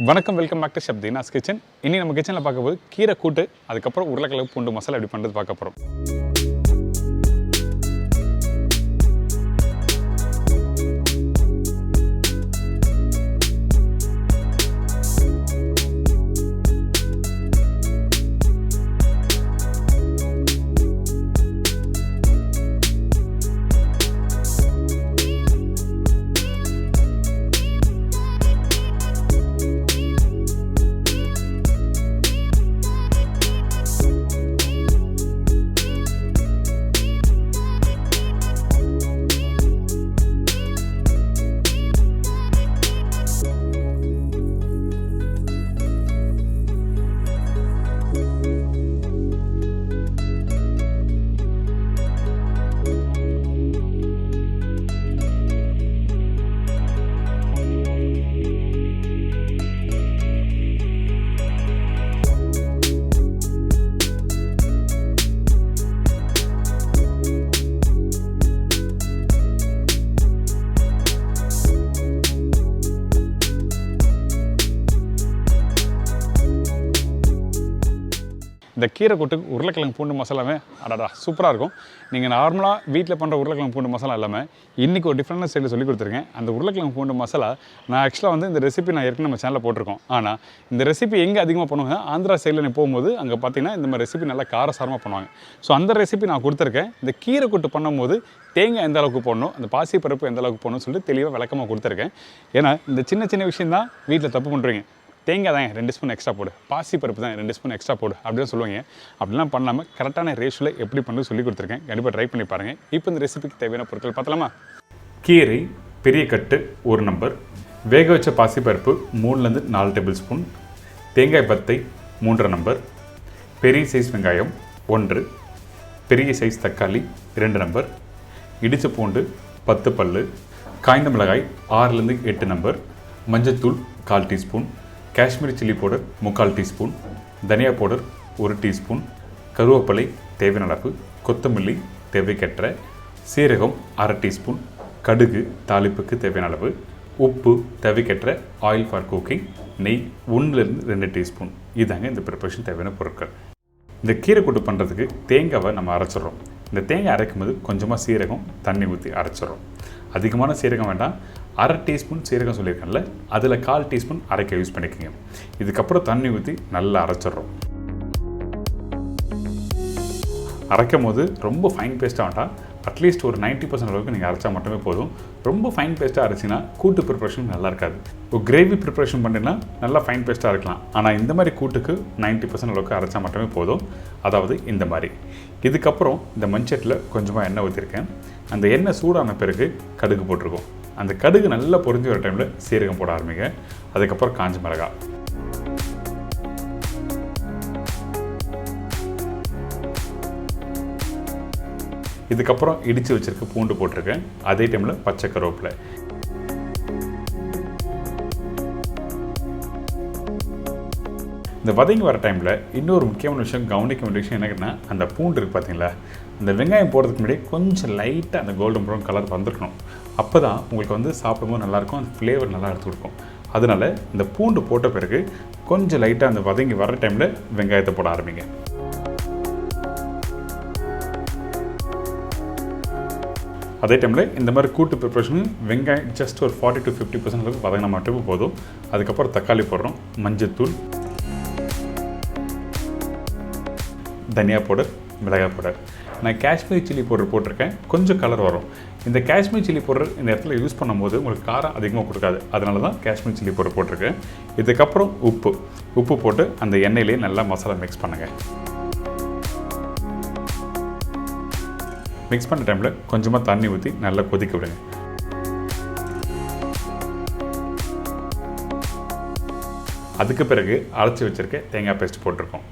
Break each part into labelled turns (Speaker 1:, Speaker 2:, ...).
Speaker 1: வணக்கம், welcome back to chef Deena's kitchen. இனி நம்ம கிச்சனில் பார்க்க போது கீரை கூட்டு, அதுக்கப்புறம் உருளைக்கிழங்கு பூண்டு மசாலா எப்படி பண்ணுறது பார்க்க போகிறோம். இந்த கீரை கூட்டுக்கு உருளைக்கிழங்கு பூண்டு மசாலாவே அடடா சூப்பராக இருக்கும். நீங்கள் நார்மலாக வீட்டில் பண்ணுற உருளைக்கிழங்கு பூண்டு மசாலா இல்லாமல் இன்றைக்கி ஒரு டிஃப்ரெண்டான ஸ்டைலில் சொல்லி கொடுத்துருக்கேன். அந்த உருளைக்கிழங்கு பூண்டு மசாலா நான் ஆக்சுவலாக வந்து இந்த ரெசிபி நான் ஏற்கனவே நம்ம சேனலில் போட்டிருக்கோம். ஆனால் இந்த ரெசிபி எங்கே அதிகமாக பண்ணுவாங்க, ஆந்திரா சைடில் நீ போகும்போது அங்கே பார்த்தீங்கன்னா இந்த மாதிரி ரெசிபி நல்லா காரசாரமாக பண்ணுவாங்க. ஸோ அந்த ரெசிபி நான் கொடுத்துருக்கேன். இந்த கீரை கூட்டு பண்ணும்போது தேங்காய் எந்த அளவுக்கு போடணும், அந்த பாசி பருப்பு எந்த அளவுக்கு போடணும்னு சொல்லிட்டு தெளிவாக விளக்கமாக கொடுத்துருக்கேன். ஏன்னா இந்த சின்ன சின்ன விஷயம் தான் வீட்டில் தப்பு பண்ணுறீங்க. தேங்காய் தான் 2 ஸ்பூன் எக்ஸ்ட்ரா போடு, பாசி பருப்பு தான் 2 ஸ்பூன் எக்ஸ்ட்ரா போடு அப்படின்னு சொல்லுவாங்க. அப்படிலாம் பண்ணாமல் கரெக்டான ரேஷியோவில் எப்படி பண்ணு சொல்லி கொடுத்துருக்கேன். கண்டிப்பாக ட்ரை பண்ணி பாருங்கள். இப்போ இந்த ரெசிபிக்கு தேவையான பொருட்கள் பார்த்தலாமா? கீரை பெரிய கட்டு 1 நம்பர், வேக வச்ச பாசி பருப்பு 3லேருந்து 4 டேபிள் ஸ்பூன், தேங்காய் பத்தை 3 நம்பர், பெரிய சைஸ் வெங்காயம் 1, பெரிய சைஸ் தக்காளி 2 நம்பர், இடிச்ச பூண்டு 10 பல்லு, காய்ந்த மிளகாய் 6லேருந்து 8 நம்பர், மஞ்சத்தூள் 1/4 teaspoon, Kashmiri chilli powder 3/4 teaspoon, தனியா பவுடர் 1 டீஸ்பூன், கருவேப்பிலை தேவையான அளவு, கொத்தமல்லி தேவைக்கேற்ற, சீரகம் 1/2 டீஸ்பூன், கடுகு தாளிப்புக்கு தேவையான அளவு, உப்பு தேவைக்கேற்ற, ஆயில் ஃபார் குக்கிங், நெய் 1லேருந்து 2 டீஸ்பூன். இதாங்க இந்த ப்ரிப்பரேஷன் தேவையான பொருட்கள். இந்த கீரை கூட்டு பண்ணுறதுக்கு தேங்காவை நம்ம அரைச்சிட்றோம். இந்த தேங்காய் அரைக்கும் போது கொஞ்சமாக சீரகம் தண்ணி ஊற்றி அரைச்சிட்றோம். அதிகமான சீரகம் வேண்டாம், 1/2 டீஸ்பூன் சீரகம் சொல்லியிருக்கேன்ல, அதில் 1/4 டீஸ்பூன் அரைக்க யூஸ் பண்ணிக்கோங்க. இதுக்கப்புறம் தண்ணி ஊற்றி நல்லா அரைச்சிட்றோம். அரைக்கும் போது ரொம்ப ஃபைன் பேஸ்ட்டாக வேண்டாம், அட்லீஸ்ட் ஒரு 90% அளவுக்கு நீங்கள் அரைச்சா மட்டுமே போதும். ரொம்ப ஃபைன் பேஸ்ட்டாக அரைச்சிங்கன்னா கூட்டு ப்ரிப்ரேஷன் நல்லா இருக்காது. ஒரு கிரேவி ப்ரிப்ரேஷன் பண்ணிங்கன்னா நல்லா ஃபைன் பேஸ்ட்டாக இருக்கலாம். ஆனால் இந்த மாதிரி கூட்டுக்கு 90% அளவுக்கு அரைச்சா மட்டுமே போதும். அதாவது இந்த மாதிரி. இதுக்கப்புறம் இந்த மண்சட்டில் கொஞ்சமாக எண்ணெய் ஊற்றிருக்கேன். அந்த எண்ணெய் சூடான பிறகு கடுகு போட்டிருக்கோம். அந்த கடுகு நல்லா பொரிஞ்சு வர டைமில் சீரகம் போட ஆரம்பிங்க. அதுக்கப்புறம் காஞ்ச மிளகாய், இதுக்கப்புறம் இடித்து வச்சுருக்க பூண்டு போட்டிருக்கேன். அதே டைமில் பச்சை கருவேப்பிலை. இந்த வதங்கி வர டைமில் இன்னொரு முக்கியமான விஷயம், கவனிக்க வேண்டிய விஷயம் என்னன்னா, அந்த பூண்டு இருக்குது பார்த்தீங்களா, அந்த வெங்காயம் போடுறதுக்கு முன்னாடி கொஞ்சம் லைட்டாக அந்த கோல்டன் ப்ரௌன் கலர் வந்துருக்கணும். அப்போ தான் உங்களுக்கு வந்து சாப்பிடும்போது நல்லாயிருக்கும், அந்த ஃப்ளேவர் நல்லா எடுத்து கொடுக்கும். அதனால் இந்த பூண்டு போட்ட பிறகு கொஞ்சம் லைட்டாக அந்த வதங்கி வர டைமில் வெங்காயத்தை போட ஆரம்பிங்க. அதே டைமில் இந்த மாதிரி கூட்டு ப்ரிப்ரேஷன் வெங்காயம் ஜஸ்ட் ஒரு 40 to 50% அளவுக்கு வதங்கினா மட்டுமே போதும். அதுக்கப்புறம் தக்காளி போடுறோம், மஞ்சத்தூள், தனியா பவுடர், மிளகாய் பவுடர். நான் காஷ்மீரி சில்லி பவுடர் போட்டிருக்கேன், கொஞ்சம் கலர் வரும். இந்த காஷ்மீரி சில்லி பவுடர் இந்த இடத்துல யூஸ் பண்ணும்போது உங்களுக்கு காரம் அதிகமாக கொடுக்காது, அதனால தான் காஷ்மீரி சில்லி பவுடர் போட்டிருக்கேன். இதுக்கப்புறம் உப்பு போட்டு அந்த எண்ணெயிலே நல்லா மசாலா மிக்ஸ் பண்ணுங்கள். மிக்ஸ் பண்ண டைமில் கொஞ்சமாக தண்ணி ஊற்றி நல்லா கொதிக்க விடுங்க. அதுக்கு பிறகு அரைச்சி வச்சுருக்க தேங்காய் பேஸ்ட் போட்டிருக்கோம்.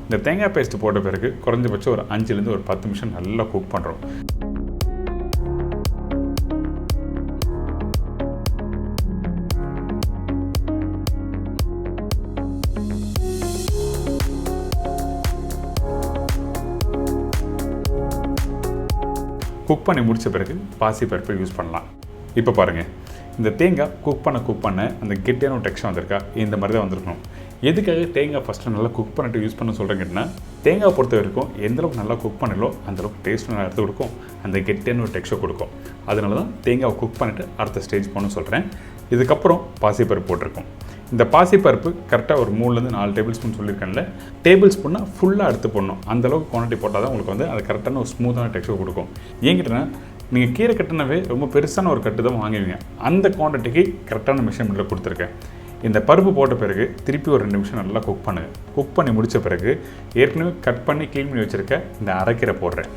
Speaker 1: இந்த தேங்காய் பேஸ்ட் போட்ட பிறகு குறைஞ்சபட்சம் ஒரு 5லேருந்து ஒரு 10 நிமிஷம் நல்லா குக் பண்ணுறோம். குக் பண்ணி முடித்த பிறகு பாசி பருப்பை யூஸ் பண்ணலாம். இப்போ பாருங்கள், இந்த தேங்காய் குக் பண்ண அந்த கெட்டியான ஒரு டெக்ஸ்டர் வந்திருக்கா இந்த மாதிரி தான் வந்திருக்கணும். எதுக்காக தேங்காய் ஃபஸ்ட்டு நல்லா குக் பண்ணிட்டு யூஸ் பண்ண சொல்கிறேன் கேட்டிங்கன்னா, தேங்காய் பொறுத்த வரைக்கும் எந்தளவுக்கு நல்லா குக் பண்ணலோ அந்தளவுக்கு டேஸ்ட் நல்லா எடுத்து கொடுக்கும், அந்த கெட்டியான ஒரு டெக்ஸ்டர் கொடுக்கும். அதனால தான் தேங்காவை குக் பண்ணிவிட்டு அடுத்த ஸ்டேஜ் போகணும்னு சொல்கிறேன். இதுக்கப்புறம் பாசிப்பருப்பு போட்டிருக்கோம். இந்த பாசிப்பருப்பு கரெக்டாக ஒரு 3-4 டேபிள் ஸ்பூன் சொல்லியிருக்கேன்ல, டேபிள் ஸ்பூன்னா ஃபுல்லாக எடுத்து போடணும். அந்தளவுக்கு குவான்டிட்டி போட்டால் தான் உங்களுக்கு அது கரெக்டான ஒரு ஸ்மூத்தான டெக்ஸ்டர் கொடுக்கும். ஏங்கிட்டனா நீங்கள் கீரை கட்டினாவே ரொம்ப பெருசான ஒரு கட்டு தான் வாங்குவீங்க. அந்த குவான்டிட்டிக்கு கரெக்டான மெஷர்மெண்ட்டில் கொடுத்துருக்கேன். இந்த பருப்பு போட்ட பிறகு திருப்பி ஒரு 2 நிமிஷம் நல்லா குக் பண்ணுங்கள். குக் பண்ணி முடித்த பிறகு ஏற்கனவே கட் பண்ணி க்ளீன் பண்ணி வச்சுருக்க இந்த அரைக்கீரை போடுறேன்.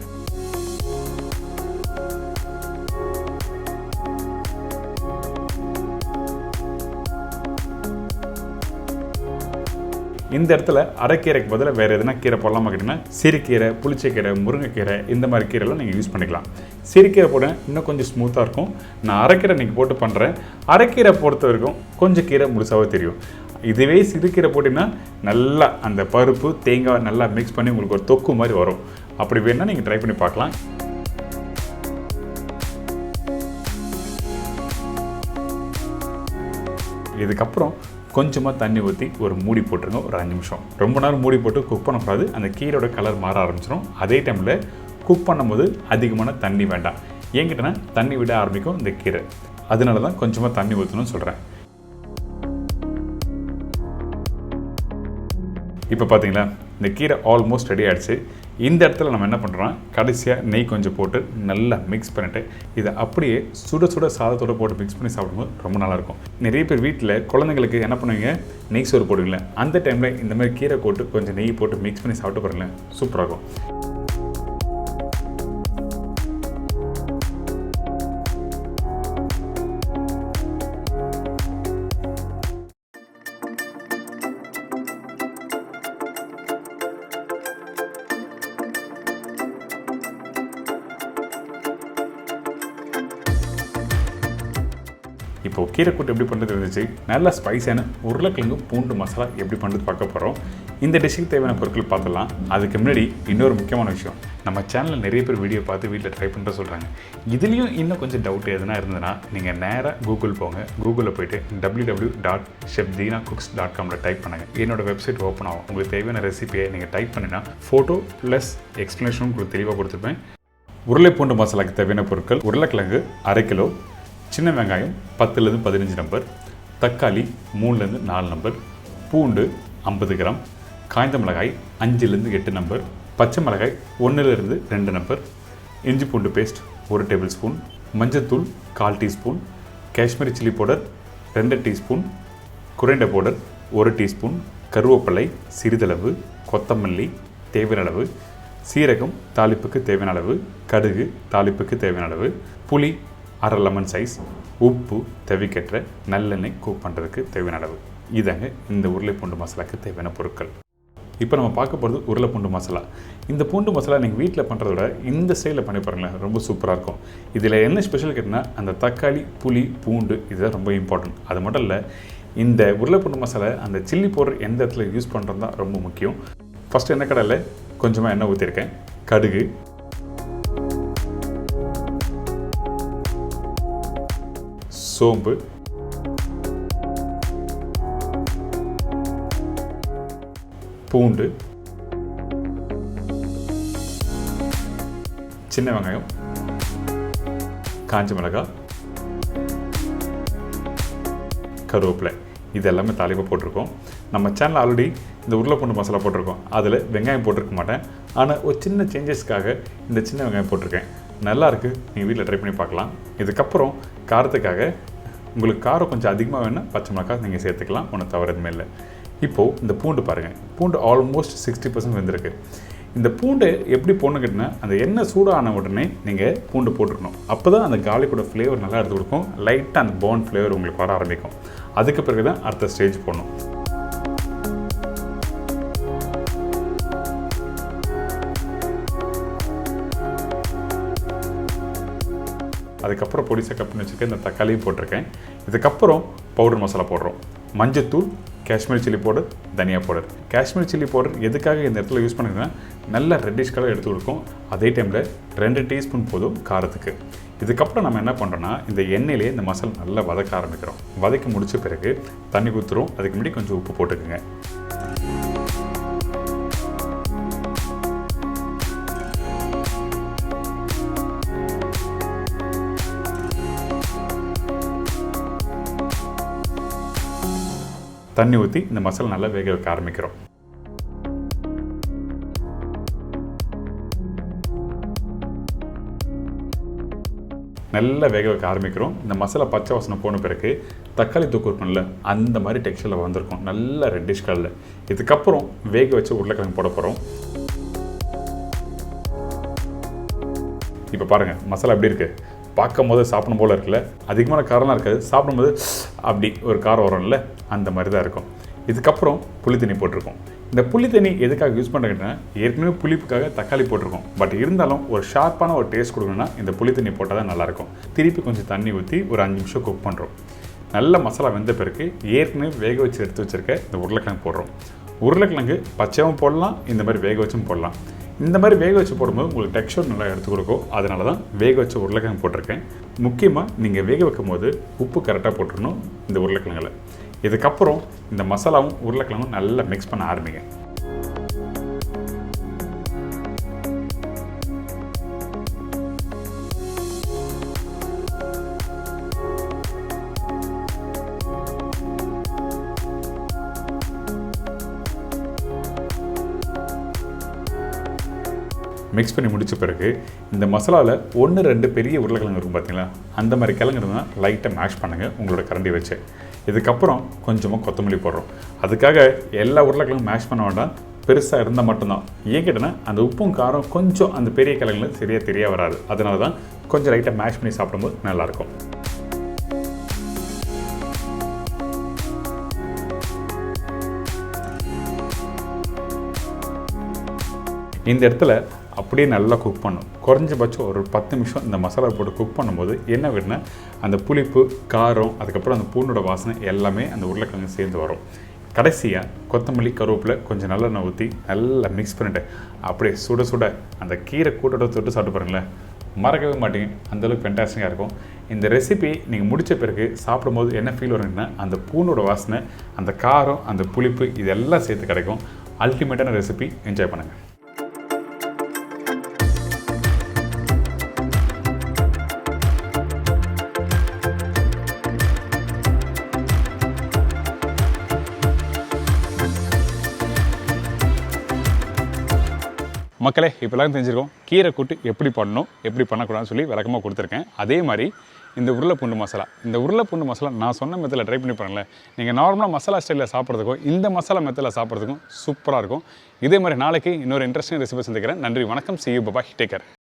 Speaker 1: இந்த இடத்துல அரைக்கீரைக்கு பதிலாக வேறு எதுனா கீரை போடலாமா கேட்டிங்கன்னா, சிறுகீரை, புளிச்சக்கீரை, முருங்கைக்கீரை இந்த மாதிரி கீரைலாம் நீங்கள் யூஸ் பண்ணிக்கலாம். சிறுகீரை போட இன்னும் கொஞ்சம் ஸ்மூத்தாக இருக்கும். நான் அரைக்கீரை இன்றைக்கி போட்டு பண்ணுறேன். அரைக்கீரை பொறுத்த வரைக்கும் கொஞ்சம் கீரை முழுசாகவே தெரியும். இதுவே சிறுகீரை போட்டிங்கன்னா நல்லா அந்த பருப்பு தேங்காய் நல்லா மிக்ஸ் பண்ணி உங்களுக்கு ஒரு தொக்கு மாதிரி வரும். அப்படி வேணால் நீங்கள் ட்ரை பண்ணி பார்க்கலாம். இதுக்கப்புறம் கொஞ்சமாக தண்ணி ஊற்றி ஒரு மூடி போட்டுருங்க. ஒரு 5 நிமிஷம். ரொம்ப நேரம் மூடி போட்டு குக் பண்ணக்கூடாது. அந்த கீரையோட கலர் மாற ஆரம்பிச்சிடும். அதே டைமில் குக் பண்ணும்போது அதிகமான தண்ணி வேண்டாம். ஏங்கிட்டனா தண்ணி விட ஆரம்பிக்கும் இந்த கீரை. அதனால தான் கொஞ்சமாக தண்ணி ஊற்றணும்னு சொல்கிறேன். இப்போ பார்த்தீங்களா, இந்த கீரை ஆல்மோஸ்ட் ரெடி ஆகிடுச்சு. இந்த இடத்துல நம்ம என்ன பண்ணுறோம், கடைசியாக நெய் கொஞ்சம் போட்டு நல்லா மிக்ஸ் பண்ணிவிட்டு இதை அப்படியே சுட சுட சாதத்தோடு போட்டு மிக்ஸ் பண்ணி சாப்பிடும்போது ரொம்ப நல்லாயிருக்கும். நிறைய பேர் வீட்டில் குழந்தைங்களுக்கு என்ன பண்ணுவீங்க, நெய் சோறு போடுவீங்களேன். அந்த டைமில் இந்த மாதிரி கீரை போட்டு கொஞ்சம் நெய் போட்டு மிக்ஸ் பண்ணி சாப்பிட்டு பாருங்களேன், சூப்பராக இருக்கும். இப்போ கீரை கூட்டு எப்படி பண்ணுறது இருந்துச்சு. நல்லா ஸ்பைஸான உருளைக்கிழங்கு பூண்டு மசாலா எப்படி பண்ணுறது பார்க்க போகிறோம். இந்த டிஷ்ஷுக்கு தேவையான பொருட்கள் பார்த்துடலாம். அதுக்கு முன்னாடி இன்னொரு முக்கியமான விஷயம், நம்ம சேனலில் நிறைய பேர் வீடியோ பார்த்து வீட்டில் ட்ரை பண்ணுற சொல்கிறாங்க. இதுலேயும் இன்னும் கொஞ்சம் டவுட் எதுனா இருந்ததுன்னா நீங்கள் நேராக கூகுள் போங்க. கூகுளில் போய்ட்டு www.chefdeenacooks.com டைப் பண்ணுங்கள். என்னோடய வெப்சைட் ஓப்பன் ஆகும். உங்களுக்கு தேவையான ரெசிபியை நீங்கள் டைப் பண்ணினா ஃபோட்டோ ப்ளஸ் எக்ஸ்ப்ளனேஷனும் உங்களுக்கு தெளிவாக கொடுத்துருப்பேன். உருளை பூண்டு மசாலாவுக்கு தேவையான பொருட்கள்: உருளைக்கிழங்கு 1/2 கிலோ, சின்ன வெங்காயம் 10-15 நம்பர், தக்காளி 3-4 நம்பர், பூண்டு 50 கிராம், காய்ந்த மிளகாய் 5-8 நம்பர், பச்சை மிளகாய் 1-2 நம்பர், இஞ்சி பூண்டு பேஸ்ட் 1 டேபிள் ஸ்பூன், மஞ்சத்தூள் 1/4 teaspoon, Kashmiri chilli powder 2 teaspoon, coriander powder 1 teaspoon, கருவேப்பிலை சிறிதளவு, கொத்தமல்லி தேவையான அளவு, சீரகம் தாளிப்புக்கு தேவையான அளவு, கடுகு தாளிப்புக்கு தேவையான அளவு, புளி 1/2 லெமன் சைஸ், உப்பு தேவைக்கேற்ற, நல்லெண்ணெய் குக் பண்ணுறதுக்கு தேவையான அளவு. இதாங்க இந்த உருளை பூண்டு மசாலாவுக்கு தேவையான பொருட்கள். இப்போ நம்ம பார்க்க போகிறது உருளை பூண்டு மசாலா. இந்த பூண்டு மசாலா நீங்கள் வீட்டில் பண்ணுறத விட இந்த ஸ்டைலில் பண்ணி பாருங்களேன், ரொம்ப சூப்பராக இருக்கும். இதில் என்ன ஸ்பெஷல் கேட்டிங்கன்னா, அந்த தக்காளி, புளி, பூண்டு இதுதான் ரொம்ப இம்பார்ட்டன்ட். அது மட்டும் இல்லை, இந்த உருளை பூண்டு மசாலா அந்த சில்லி பவுடர் எந்த இடத்துல யூஸ் பண்ணுறது தான் ரொம்ப முக்கியம். ஃபஸ்ட்டு எண்ணெய் கடையில் கொஞ்சமாக எண்ணெய் ஊற்றிருக்கேன். கடுகு, சோம்பு, பூண்டு, சின்ன வெங்காயம், காஞ்ச மிளகாய், கருவேப்பிலை இது எல்லாமே தாளிப்பாக போட்டிருக்கோம். நம்ம சேனல் ஆல்ரெடி இந்த உருளைப்பூண்டு மசாலா போட்டிருக்கோம். அதில் வெங்காயம் போட்டிருக்க மாட்டேன். ஆனால் ஒரு சின்ன சேஞ்சஸ்க்காக இந்த சின்ன வெங்காயம் போட்டிருக்கேன். நல்லாயிருக்கு, நீங்கள் வீட்டில் ட்ரை பண்ணி பார்க்கலாம். இதுக்கப்புறம் காரத்துக்காக உங்களுக்கு காரம் கொஞ்சம் அதிகமாக வேணுன்னா பச்சை மிளகாய் நீங்கள் சேர்த்துக்கலாம், ஒன்றும் தவறு எதுவுமே இல்லை. இப்போது இந்த பூண்டு பாருங்கள், பூண்டு ஆல்மோஸ்ட் 60% வெந்திருக்கு. இந்த பூண்டு எப்படி போடணும் கேட்டிங்கன்னா, அந்த எண்ணெய் சூடான உடனே நீங்கள் பூண்டு போட்டுக்கணும். அப்போ தான் அந்த கார்லிக்கோட ஃப்ளேவர் நல்லா எடுத்து கொடுக்கும். லைட்டாக அந்த பர்ன் ஃப்ளேவர் உங்களுக்கு வர ஆரம்பிக்கும். அதுக்கு பிறகு தான் அடுத்த ஸ்டேஜ் போடணும். அதுக்கப்புறம் பொடிசை கப் பண்ணி வச்சுருக்கேன். இந்த தக்காளியும் போட்டிருக்கேன். இதுக்கப்புறம் பவுடர் மசாலா போடுறோம். மஞ்சத்தூள், காஷ்மீரி சில்லி பவுடர், தனியா பவுடர். காஷ்மீரி சில்லி பவுடர் எதுக்காக இந்த இடத்துல யூஸ் பண்ணுறதுன்னா, நல்ல ரெட்டிஷ் கலர் எடுத்து கொடுக்கும். அதே டைமில் 2 டீஸ்பூன் போதும் காரத்துக்கு. இதுக்கப்புறம் நம்ம என்ன பண்ணுறோன்னா இந்த எண்ணெயிலே இந்த மசாலா நல்லா வதக்க ஆரம்பிக்கிறோம். வதக்கி முடித்த பிறகு தண்ணி ஊற்றுறோம். அதுக்கு முன்னாடி கொஞ்சம் உப்பு போட்டுக்குங்க. தண்ணி ஊற்றி இந்த மசாலா நல்லா வேக வைக்க ஆரம்பிக்கிறோம். நல்லா வேக வைக்க ஆரம்பிக்கிறோம். இந்த மசாலா பச்சை வாசனை போன பிறகு தக்காளி தூக்கு இருக்கும்ல, அந்த மாதிரி டெக்ஸ்சரில் வந்திருக்கும், நல்ல ரெட்டிஷ் கலரில். இதுக்கப்புறம் வேக வச்சு உருளைக்கிழங்கு போட போகிறோம். இப்போ பாருங்கள் மசாலா எப்படி இருக்குது, பார்க்கும் போது சாப்பிடும் போல் இருக்குல்ல. அதிகமான காரம்லாம் இருக்காது, சாப்பிடும்போது அப்படி ஒரு காரம் வரும்ல, அந்த மாதிரி தான் இருக்கும். இதுக்கப்புறம் புளி தண்ணி போட்டிருக்கோம். இந்த புளி தண்ணி எதுக்காக யூஸ் பண்ணுறீங்கன்னா, ஏற்கனவே புளிப்புக்காக தக்காளி போட்டிருக்கோம். பட் இருந்தாலும் ஒரு ஷார்ப்பான ஒரு டேஸ்ட் கொடுக்கணும்னா இந்த புளி தண்ணி போட்டால் தான் நல்லாயிருக்கும். திருப்பி கொஞ்சம் தண்ணி ஊற்றி ஒரு 5 நிமிஷம் குக் பண்ணுறோம். நல்ல மசாலா வெந்த பிறகு ஏற்கனவே வேக வச்சு எடுத்து வச்சுருக்க இந்த உருளைக்கிழங்கு போடுறோம். உருளைக்கிழங்கு பச்சையும் போடலாம், இந்த மாதிரி வேக வச்சும் போடலாம். இந்த மாதிரி வேக வச்சு போடும்போது உங்களுக்கு டெக்ஸ்சர் நல்லா எடுத்து கொடுக்கும். அதனால தான் வேக வச்ச உருளைக்கிழங்கு போட்டிருக்கேன். முக்கியமாக நீங்கள் வேக வைக்கும் போது உப்பு கரெக்டாக போட்டுருணும் இந்த உருளைக்கிழங்கில். இதுக்கப்புறம் இந்த மசாலாவும் உருளைக்கிழங்கும் நல்லா மிக்ஸ் பண்ண ஆரம்பிங்க. மிக்ஸ் பண்ணி முடித்த பிறகு இந்த மசாலாவில் 1-2 பெரிய உருளைக்கிழங்கு இருக்கும் பார்த்தீங்களா, அந்த மாதிரி கிழங்கு இருந்தால் லைட்டாக மேஷ் பண்ணுங்கள் உங்களோட கரண்டி வச்சு. இதுக்கப்புறம் கொஞ்சமாக கொத்தமல்லி போடுறோம். அதுக்காக எல்லா உருளைக்கிழங்கும் மேஷ் பண்ண வேண்டாம், பெருசாக இருந்தால் மட்டும்தான். ஏன் கேட்டேன்னா அந்த உப்பும் காரம் கொஞ்சம் அந்த பெரிய கிழங்குல சரியாக தெரிய வராது. அதனால தான் கொஞ்சம் லைட்டாக மேஷ் பண்ணி சாப்பிடும்போது நல்லாயிருக்கும். இந்த இடத்துல அப்படியே நல்லா குக் பண்ணும். குறைஞ்சபட்சம் ஒரு 10 நிமிஷம் இந்த மசாலா போட்டு குக் பண்ணும்போது என்ன வேணுன்னா அந்த புளிப்பு, காரம், அதுக்கப்புறம் அந்த பூண்டோட வாசனை எல்லாமே அந்த உருளைக்கிழங்கு சேர்ந்து வரும். கடைசியாக கொத்தமல்லி, கருவேப்பிலை, கொஞ்சம் நல்லெண்ணெய் ஊற்றி நல்லா மிக்ஸ் பண்ணிவிட்டு அப்படியே சுட சுட அந்த கீரை கூட்டோட தொட்டு சாப்பிட்டு பாருங்களேன், மறக்கவே மாட்டீங்க. அந்தளவுக்கு ஃபென்டாஸ்டிக்காக இருக்கும். இந்த ரெசிபி நீங்கள் முடித்த பிறகு சாப்பிடும்போது என்ன ஃபீல் வருங்கன்னா அந்த பூண்டோட வாசனை, அந்த காரம், அந்த புளிப்பு இதெல்லாம் சேர்த்து கிடைக்கும். அல்டிமேட்டான ரெசிபி. என்ஜாய் பண்ணுங்கள். மக்களே, இப்போலாம் தெரிஞ்சிருக்கோம் கீரை கூட்டு எப்படி பண்ணணும், எப்படி பண்ணக்கூடாதுன்னு சொல்லி விளக்கமாக கொடுத்துருக்கேன். அதே மாதிரி இந்த உருளைப்பூண்டு மசாலா, இந்த உருளைப்பூண்டு மசாலா நான் சொன்ன மெத்தடில் ட்ரை பண்ணி பாருங்களேன். நீங்கள் நார்மலாக மசாலா ஸ்டைலில் சாப்பிட்றதுக்கும் இந்த மசாலா மெத்தடில் சாப்பிட்றதுக்கும் சூப்பராக இருக்கும். இதே மாதிரி நாளைக்கு இன்னொரு இன்ட்ரெஸ்டிங் ரெசிபி சந்திக்கிறேன். நன்றி, வணக்கம். See you, bye bye, take care.